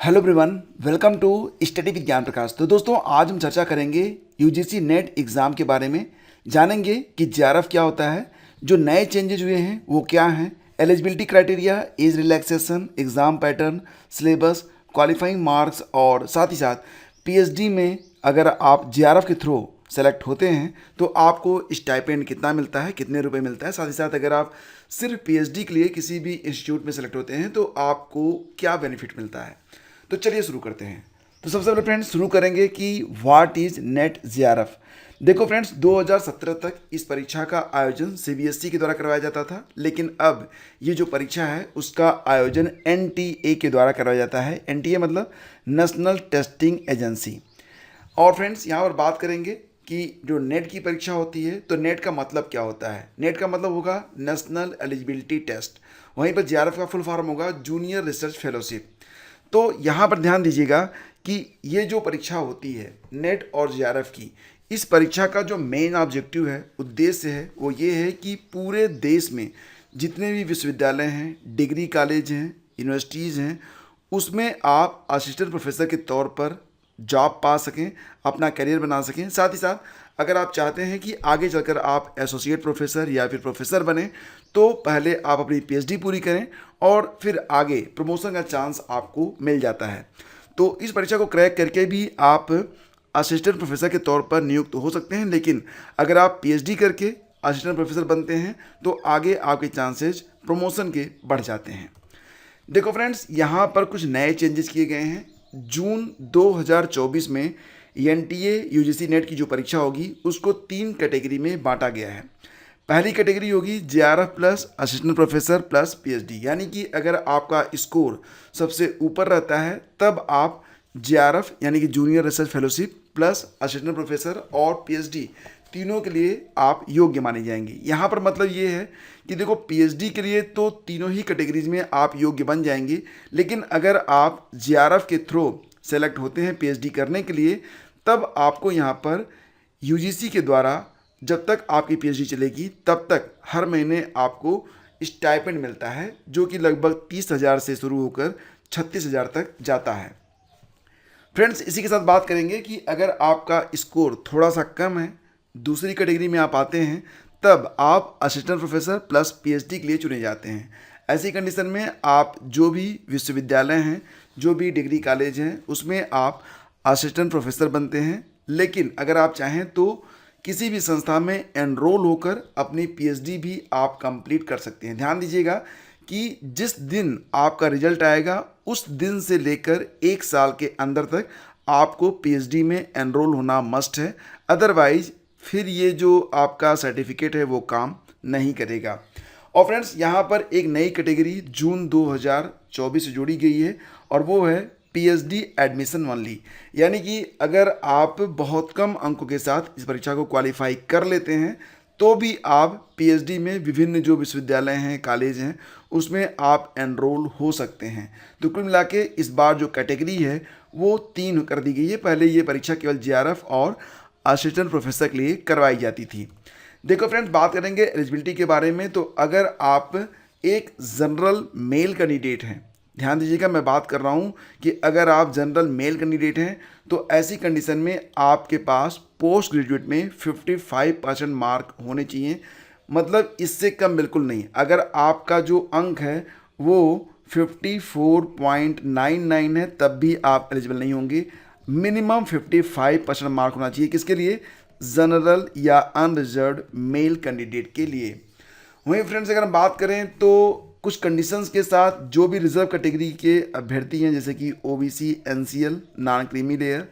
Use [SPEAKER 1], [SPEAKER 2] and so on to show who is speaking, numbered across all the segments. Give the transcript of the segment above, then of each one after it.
[SPEAKER 1] Hello everyone, welcome to study with Gyan Prakash. तो दोस्तों, आज हम चर्चा करेंगे यूजीसी नेट एग्ज़ाम के बारे में। जानेंगे कि जेआरएफ क्या होता है, जो नए चेंजेज हुए हैं वो क्या हैं, eligibility criteria, age relaxation, exam pattern, syllabus, qualifying marks और साथ ही साथ पीएचडी में अगर आप जेआरएफ के थ्रू सेलेक्ट होते हैं तो आपको स्टाइपेंड कितना मिलता है, कितने रुपए मिलता है। साथ ही साथ अगर आप सिर्फ पीएचडी के लिए किसी भी इंस्टीट्यूट में सेलेक्ट होते हैं तो आपको क्या बेनिफिट मिलता है। तो चलिए शुरू करते हैं। तो सबसे पहले फ्रेंड्स शुरू करेंगे कि व्हाट इज नेट जेआरएफ। देखो फ्रेंड्स, 2017 तक इस परीक्षा का आयोजन सीबीएसई के द्वारा करवाया जाता था, लेकिन अब ये जो परीक्षा है उसका आयोजन एनटीए के द्वारा करवाया जाता है। एनटीए मतलब नेशनल टेस्टिंग एजेंसी। और फ्रेंड्स, यहाँ पर बात करेंगे कि जो नेट की परीक्षा होती है तो नेट का मतलब क्या होता है। नेट का मतलब होगा नेशनल एलिजिबिलिटी टेस्ट। वहीं पर जेआरएफ का फुल फॉर्म होगा जूनियर रिसर्च फेलोशिप। तो यहाँ पर ध्यान दीजिएगा कि ये जो परीक्षा होती है नेट और जेआरएफ की, इस परीक्षा का जो मेन ऑब्जेक्टिव है, उद्देश्य है, वो ये है कि पूरे देश में जितने भी विश्वविद्यालय हैं, डिग्री कॉलेज हैं, यूनिवर्सिटीज़ हैं, उसमें आप असिस्टेंट प्रोफेसर के तौर पर जॉब पा सकें, अपना करियर बना सकें। साथ ही साथ अगर आप चाहते हैं कि आगे चलकर आप एसोसिएट प्रोफेसर या फिर प्रोफेसर बने तो पहले आप अपनी पीएचडी पूरी करें और फिर आगे प्रमोशन का चांस आपको मिल जाता है। तो इस परीक्षा को क्रैक करके भी आप असिस्टेंट प्रोफेसर के तौर पर नियुक्त हो सकते हैं, लेकिन अगर आप पीएचडी करके असिस्टेंट प्रोफेसर बनते हैं तो आगे आपके चांसेस प्रमोशन के बढ़ जाते हैं। देखो फ्रेंड्स, यहाँ पर कुछ नए चेंजेस किए गए हैं। जून 2024 में एनटीए यूजीसी नेट की जो परीक्षा होगी उसको 3 कैटेगरी में बांटा गया है। पहली कैटेगरी होगी JRF plus assistant professor plus PhD, यानी कि अगर आपका स्कोर सबसे ऊपर रहता है तब आप जेआरएफ यानी कि junior research fellowship plus assistant professor और पीएचडी तीनों के लिए आप योग्य माने जाएंगे। यहाँ पर मतलब ये है कि देखो, पीएचडी के लिए तो तीनों ही कैटेगरीज में आप योग्य बन जाएंगे, लेकिन अगर आप जेआरएफ के थ्रू सेलेक्ट होते हैं पीएचडी करने के लिए तब आपको यहाँ पर यूजीसी के द्वारा जब तक आपकी पीएचडी चलेगी तब तक हर महीने आपको स्टाइपेंड मिलता है, जो कि लगभग 30,000 से शुरू होकर 36,000 तक जाता है। फ्रेंड्स, इसी के साथ बात करेंगे कि अगर आपका स्कोर थोड़ा सा कम है, दूसरी कैटेगरी में आप आते हैं, तब आप असिस्टेंट प्रोफेसर प्लस पीएचडी के लिए चुने जाते हैं। ऐसी कंडीशन में आप जो भी विश्वविद्यालय हैं, जो भी डिग्री कॉलेज हैं, उसमें आप असिस्टेंट प्रोफेसर बनते हैं। लेकिन अगर आप चाहें तो किसी भी संस्था में एनरोल होकर अपनी पीएचडी भी आप कंप्लीट कर सकते हैं। ध्यान दीजिएगा कि जिस दिन आपका रिजल्ट आएगा उस दिन से लेकर 1 साल के अंदर तक आपको पीएचडी में एनरोल होना मस्ट है, अदरवाइज फिर ये जो आपका सर्टिफिकेट है वो काम नहीं करेगा। और फ्रेंड्स, यहाँ पर एक नई कैटेगरी जून 2024 से जोड़ी गई है और वो है पीएचडी एडमिशन ओनली, यानी कि अगर आप बहुत कम अंकों के साथ इस परीक्षा को क्वालिफाई कर लेते हैं तो भी आप पीएचडी में विभिन्न जो विश्वविद्यालय हैं, कॉलेज हैं, उसमें आप एनरोल हो सकते हैं। तो कुल मिला के इस बार जो कैटेगरी है वो 3 कर दी गई है। पहले ये परीक्षा केवल जेआरएफ और असिस्टेंट प्रोफेसर के लिए करवाई जाती थी। देखो फ्रेंड्स, बात करेंगे एलिजिबिलिटी के बारे में। तो अगर आप एक जनरल मेल कैंडिडेट हैं, ध्यान दीजिएगा मैं बात कर रहा हूँ कि अगर आप जनरल मेल कैंडिडेट हैं तो ऐसी कंडीशन में आपके पास पोस्ट ग्रेजुएट में 55% मार्क होने चाहिए, मतलब इससे कम बिल्कुल नहीं। अगर आपका जो अंक है वो 54.99 है तब भी आप एलिजिबल नहीं होंगे। मिनिमम 55% मार्क होना चाहिए। किसके लिए? जनरल या अनरिजर्व्ड मेल कैंडिडेट के लिए। वहीं फ्रेंड्स, अगर हम बात करें तो कुछ कंडीशंस के साथ जो भी रिजर्व कैटेगरी के अभ्यर्थी हैं, जैसे कि OBC, NCL, non creamy layer,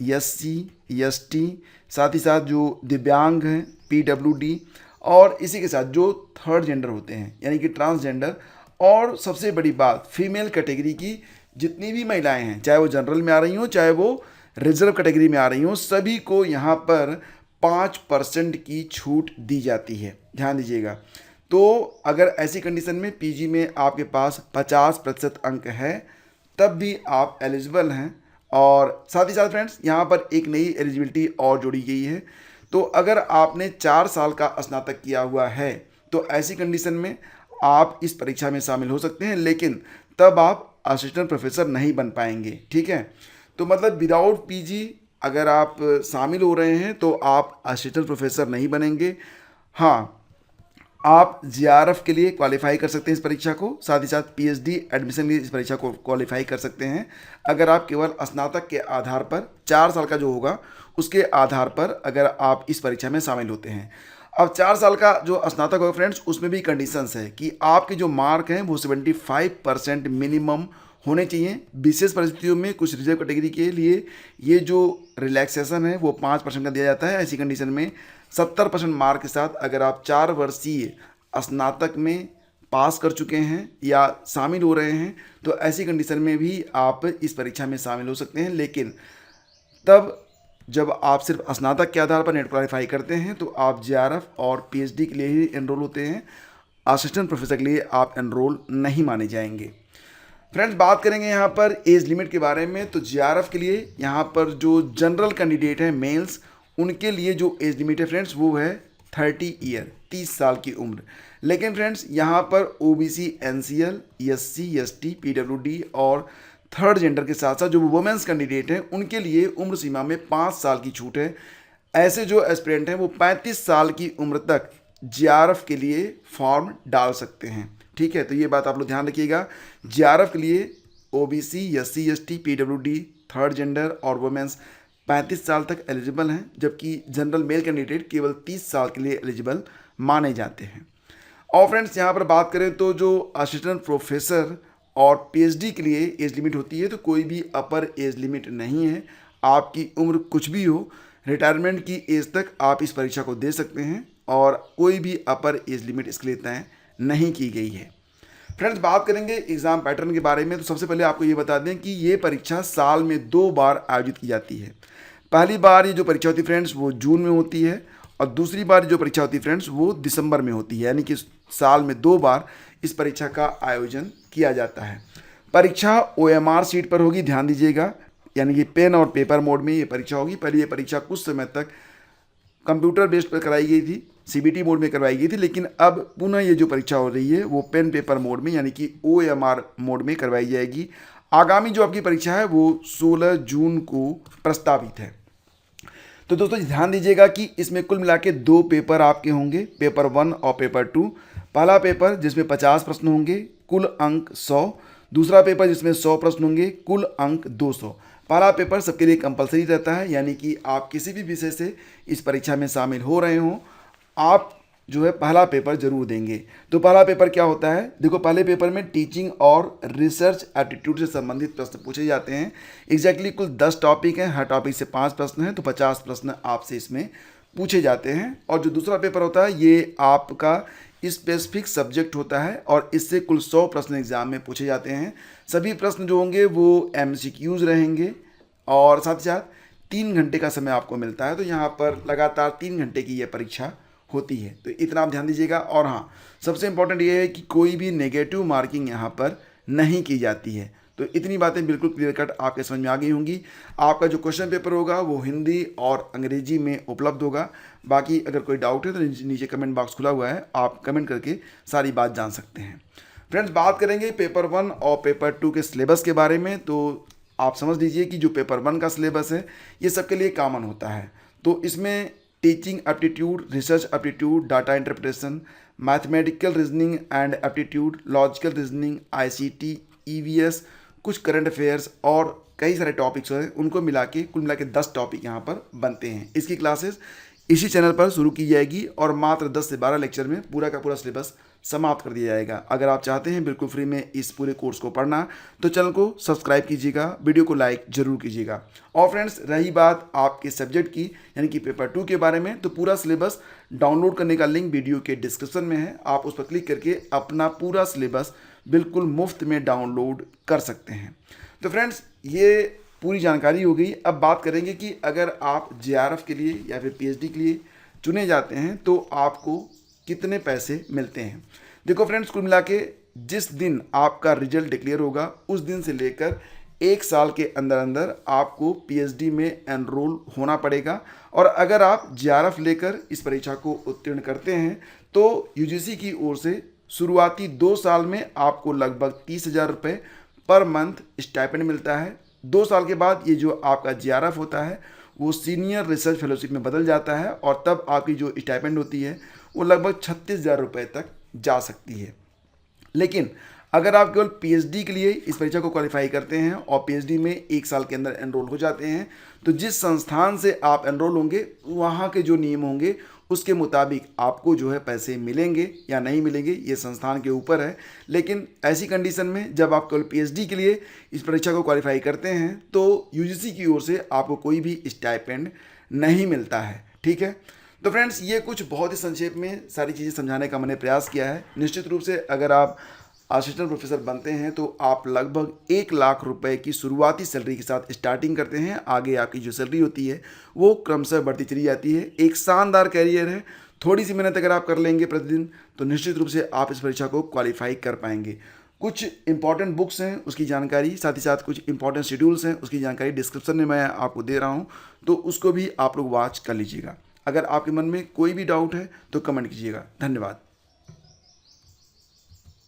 [SPEAKER 1] SC, ST, साथ ही साथ जो दिव्यांग हैं, पीडब्ल्यूडी, और इसी के साथ जो थर्ड जेंडर होते हैं यानी कि ट्रांसजेंडर, और सबसे बड़ी बात फीमेल कैटेगरी की जितनी भी महिलाएं हैं, चाहे वो जनरल में आ रही हों चाहे वो रिजर्व कैटेगरी में आ रही हों, सभी को यहाँ पर 5% की छूट दी जाती है। ध्यान दीजिएगा। तो अगर ऐसी कंडीशन में पीजी में आपके पास 50% अंक है तब भी आप एलिजिबल हैं। और साथ ही साथ फ्रेंड्स, यहाँ पर एक नई एलिजिबिलिटी और जोड़ी गई है। तो अगर आपने 4 साल का स्नातक किया हुआ है तो ऐसी कंडीशन में आप इस परीक्षा में शामिल हो सकते हैं, लेकिन तब आप असिस्टेंट प्रोफेसर नहीं बन पाएंगे। ठीक है, तो मतलब विदाउट पीजी अगर आप शामिल हो रहे हैं तो आप असिस्टेंट प्रोफेसर नहीं बनेंगे। हाँ, आप जीआरएफ के लिए क्वालिफाई कर सकते हैं इस परीक्षा को, साथ ही साथ पीएचडी एडमिशन के लिए इस परीक्षा को क्वालिफाई कर सकते हैं अगर आप केवल स्नातक के आधार पर 4 साल का जो होगा उसके आधार पर अगर आप इस परीक्षा में शामिल होते हैं। अब 4 साल का जो स्नातक होगा फ्रेंड्स, उसमें भी कंडीशंस है कि आपके जो मार्क हैं वो 75% मिनिमम होने चाहिए। विशेष परिस्थितियों में कुछ रिजर्व कैटेगरी के लिए ये जो रिलैक्सेशन है वो 5% का दिया जाता है। ऐसी कंडीशन में 70% मार्क के साथ अगर आप 4 वर्षीय स्नातक में पास कर चुके हैं या शामिल हो रहे हैं तो ऐसी कंडीशन में भी आप इस परीक्षा में शामिल हो सकते हैं। लेकिन तब जब आप सिर्फ स्नातक के आधार पर नेट क्वालिफाई करते हैं तो आप जीआरएफ और पीएचडी के लिए ही एनरोल होते हैं, असिस्टेंट प्रोफेसर के लिए आप एनरोल नहीं माने जाएंगे। फ्रेंड्स, बात करेंगे यहाँ पर एज लिमिट के बारे में। तो जीआरएफ के लिए यहाँ पर जो जनरल कैंडिडेट हैं मेल्स, उनके लिए जो एज लिमिट है फ्रेंड्स वो है 30 ईयर, 30 साल की उम्र। लेकिन फ्रेंड्स यहाँ पर OBC, NCL, SC, ST, PWD और थर्ड जेंडर के साथ साथ जो वुमेन्स कैंडिडेट हैं उनके लिए उम्र सीमा में 5 साल की छूट है। ऐसे जो एस्पिरेंट हैं वो 35 साल की उम्र तक जीआरएफ के लिए फॉर्म डाल सकते हैं। ठीक है, तो ये बात आप लोग ध्यान रखिएगा। जीआरएफ के लिए OBC, SC, ST, PWD, third gender और वुमेन्स 35 साल तक एलिजिबल हैं, जबकि जनरल मेल कैंडिडेट केवल 30 साल के लिए एलिजिबल माने जाते हैं। और फ्रेंड्स, यहाँ पर बात करें तो जो असिस्टेंट प्रोफेसर और पीएचडी के लिए एज लिमिट होती है तो कोई भी अपर एज लिमिट नहीं है। आपकी उम्र कुछ भी हो, रिटायरमेंट की एज तक आप इस परीक्षा को दे सकते हैं और कोई भी अपर एज लिमिट इसके लिए तय नहीं की गई है। फ्रेंड्स, बात करेंगे एग्ज़ाम पैटर्न के बारे में। तो सबसे पहले आपको ये बता दें कि ये परीक्षा साल में 2 बार आयोजित की जाती है। पहली बार ये जो परीक्षा होती है फ्रेंड्स वो जून में होती है और दूसरी बार जो परीक्षा होती है फ्रेंड्स वो दिसंबर में होती है। यानी कि साल में 2 बार इस परीक्षा का आयोजन किया जाता है। परीक्षा ओएमआर सीट पर होगी, ध्यान दीजिएगा, यानी कि पेन और पेपर मोड में ये परीक्षा होगी। पहले ये परीक्षा कुछ समय तक कंप्यूटर बेस्ड पर कराई गई थी, सीबीटी मोड में करवाई गई थी, लेकिन अब पुनः ये जो परीक्षा हो रही है वो पेन पेपर मोड में यानी कि ओएमआर मोड में करवाई जाएगी। आगामी जो आपकी परीक्षा है वो 16 जून को प्रस्तावित है। तो दोस्तों ध्यान दीजिएगा कि इसमें कुल मिला के 2 पेपर आपके होंगे, पेपर 1 और पेपर 2। पहला पेपर जिसमें 50 प्रश्न होंगे, कुल अंक 100। दूसरा पेपर जिसमें 100 प्रश्न होंगे, कुल अंक 200। पहला पेपर सबके लिए कंपलसरी रहता है, यानी कि आप किसी भी विषय से इस परीक्षा में शामिल हो रहे हों, आप जो है पहला पेपर जरूर देंगे। तो पहला पेपर क्या होता है, देखो पहले पेपर में टीचिंग और रिसर्च एप्टीट्यूड से संबंधित प्रश्न पूछे जाते हैं। एग्जैक्टली कुल 10 टॉपिक हैं, हर टॉपिक से 5 प्रश्न हैं, तो 50 प्रश्न आपसे इसमें पूछे जाते हैं। और जो दूसरा पेपर होता है ये आपका स्पेसिफिक सब्जेक्ट होता है और इससे कुल 100 प्रश्न एग्जाम में पूछे जाते हैं। सभी प्रश्न जो होंगे वो एमसीक्यूज रहेंगे और साथ ही साथ 3 घंटे का समय आपको मिलता है। तो यहाँ पर लगातार 3 घंटे की यह परीक्षा होती है, तो इतना आप ध्यान दीजिएगा। और हाँ, सबसे इम्पोर्टेंट ये है कि कोई भी नेगेटिव मार्किंग यहाँ पर नहीं की जाती है। तो इतनी बातें बिल्कुल क्लियर कट आपके समझ में आ गई होंगी। आपका जो क्वेश्चन पेपर होगा वो हिंदी और अंग्रेजी में उपलब्ध होगा। बाकी अगर कोई डाउट है तो नीचे कमेंट बॉक्स खुला हुआ है, आप कमेंट करके सारी बात जान सकते हैं। फ्रेंड्स, बात करेंगे पेपर 1 और पेपर 2 के सिलेबस के बारे में। तो आप समझ लीजिए कि जो पेपर 1 का सिलेबस है ये सबके लिए कॉमन होता है। तो इसमें teaching aptitude, research aptitude, data interpretation, mathematical reasoning and aptitude, logical reasoning, ICT, EVS, कुछ करंट अफेयर्स और कई सारे टॉपिक्स हैं, उनको मिला के कुल मिला के 10 टॉपिक यहाँ पर बनते हैं। इसकी क्लासेस इसी चैनल पर शुरू की जाएगी और मात्र 10 से 12 लेक्चर में पूरा का पूरा सिलेबस समाप्त कर दिया जाएगा। अगर आप चाहते हैं बिल्कुल फ्री में इस पूरे कोर्स को पढ़ना तो चैनल को सब्सक्राइब कीजिएगा, वीडियो को लाइक जरूर कीजिएगा। और फ्रेंड्स, रही बात आपके सब्जेक्ट की यानी कि पेपर 2 के बारे में, तो पूरा सिलेबस डाउनलोड करने का लिंक वीडियो के डिस्क्रिप्शन में है। आप उस पर क्लिक करके अपना पूरा सिलेबस बिल्कुल मुफ्त में डाउनलोड कर सकते हैं। तो फ्रेंड्स, ये पूरी जानकारी हो गई। अब बात करेंगे कि अगर आप जेआरएफ के लिए या फिर पीएचडी के लिए चुने जाते हैं तो आपको कितने पैसे मिलते हैं। देखो फ्रेंड्स, कुल मिला के जिस दिन आपका रिजल्ट डिक्लेयर होगा उस दिन से लेकर 1 साल के अंदर अंदर आपको पीएचडी में एनरोल होना पड़ेगा। और अगर आप जेआरएफ लेकर इस परीक्षा को उत्तीर्ण करते हैं तो यूजीसी की ओर से शुरुआती 2 साल में आपको लगभग 30,000 रुपये पर मंथ स्टाइपेंड मिलता है। 2 साल के बाद ये जो आपका जीआरएफ होता है वो सीनियर रिसर्च फेलोशिप में बदल जाता है और तब आपकी जो स्टाइपेंड होती है वो लगभग 36,000 रुपये तक जा सकती है। लेकिन अगर आप केवल पीएचडी के लिए इस परीक्षा को क्वालिफाई करते हैं और पीएचडी में 1 साल के अंदर एनरोल हो जाते हैं तो जिस संस्थान से आप एनरोल होंगे वहाँ के जो नियम होंगे उसके मुताबिक आपको जो है पैसे मिलेंगे या नहीं मिलेंगे ये संस्थान के ऊपर है। लेकिन ऐसी कंडीशन में जब आप केवल पीएचडी के लिए इस परीक्षा को क्वालिफाई करते हैं तो यूजीसी की ओर से आपको कोई भी स्टाइपेंड नहीं मिलता है। ठीक है, तो फ्रेंड्स ये कुछ बहुत ही संक्षेप में सारी चीज़ें समझाने का मैंने प्रयास किया है। निश्चित रूप से अगर आप असिस्टेंट प्रोफेसर बनते हैं तो आप लगभग 1 लाख रुपए की शुरुआती सैलरी के साथ स्टार्टिंग करते हैं। आगे आपकी जो सैलरी होती है वो क्रमशः बढ़ती चली जाती है। एक शानदार कैरियर है। थोड़ी सी मेहनत अगर आप कर लेंगे प्रतिदिन तो निश्चित रूप से आप इस परीक्षा को क्वालिफाई कर पाएंगे। कुछ इंपॉर्टेंट बुक्स हैं उसकी जानकारी, साथ ही साथ कुछ इंपॉर्टेंट शेड्यूल्स हैं उसकी जानकारी डिस्क्रिप्शन में मैं आपको दे रहा हूँ, तो उसको भी आप लोग वॉच कर लीजिएगा। अगर आपके मन में कोई भी डाउट है तो कमेंट कीजिएगा। धन्यवाद।